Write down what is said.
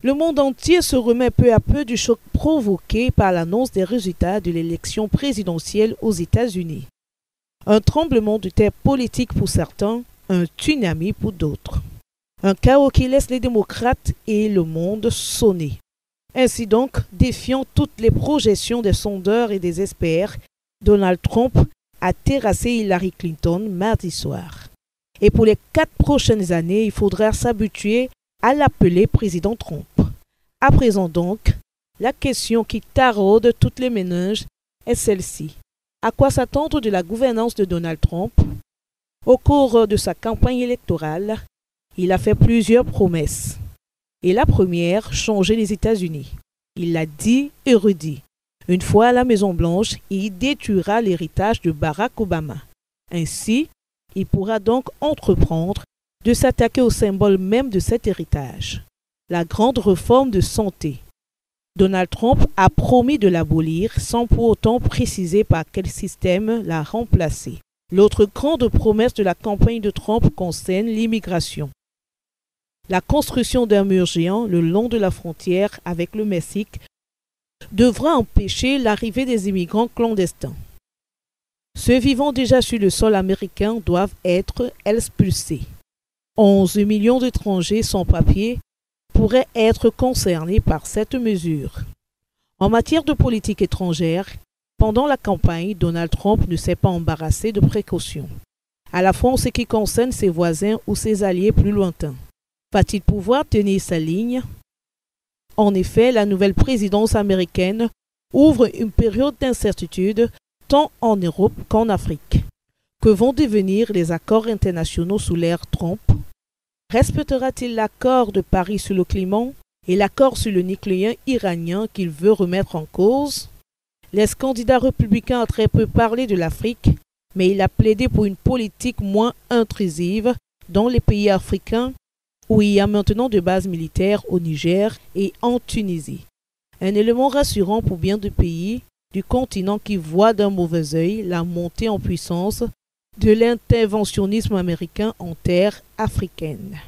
Le monde entier se remet peu à peu du choc provoqué par l'annonce des résultats de l'élection présidentielle aux États-Unis. Un tremblement de terre politique pour certains, un tsunami pour d'autres. Un chaos qui laisse les démocrates et le monde sonner. Ainsi donc, défiant toutes les projections des sondeurs et des experts, Donald Trump a terrassé Hillary Clinton mardi soir. Et pour les 4 prochaines années, il faudra s'habituer à l'appeler président Trump. À présent donc, la question qui taraude toutes les méninges est celle-ci. À quoi s'attendre de la gouvernance de Donald Trump? Au cours de sa campagne électorale, il a fait plusieurs promesses. Et la première, changer les États-Unis. Il l'a dit et redit. Une fois à la Maison-Blanche, il détruira l'héritage de Barack Obama. Ainsi, il pourra donc entreprendre de s'attaquer au symbole même de cet héritage, la grande réforme de santé. Donald Trump a promis de l'abolir sans pour autant préciser par quel système la remplacer. L'autre grande promesse de la campagne de Trump concerne l'immigration. La construction d'un mur géant le long de la frontière avec le Mexique devra empêcher l'arrivée des immigrants clandestins. Ceux vivant déjà sur le sol américain doivent être expulsés. 11 millions d'étrangers sans papier pourraient être concernés par cette mesure. En matière de politique étrangère, pendant la campagne, Donald Trump ne s'est pas embarrassé de précautions, à la fois en ce qui concerne ses voisins ou ses alliés plus lointains. Va-t-il pouvoir tenir sa ligne? En effet, la nouvelle présidence américaine ouvre une période d'incertitude tant en Europe qu'en Afrique. Que vont devenir les accords internationaux sous l'ère Trump? Respectera-t-il l'accord de Paris sur le climat et l'accord sur le nucléaire iranien qu'il veut remettre en cause? L'ex-candidat républicain a très peu parlé de l'Afrique, mais il a plaidé pour une politique moins intrusive dans les pays africains où il y a maintenant de bases militaires au Niger et en Tunisie. Un élément rassurant pour bien de pays du continent qui voient d'un mauvais œil la montée en puissance de l'interventionnisme américain en terre africaine.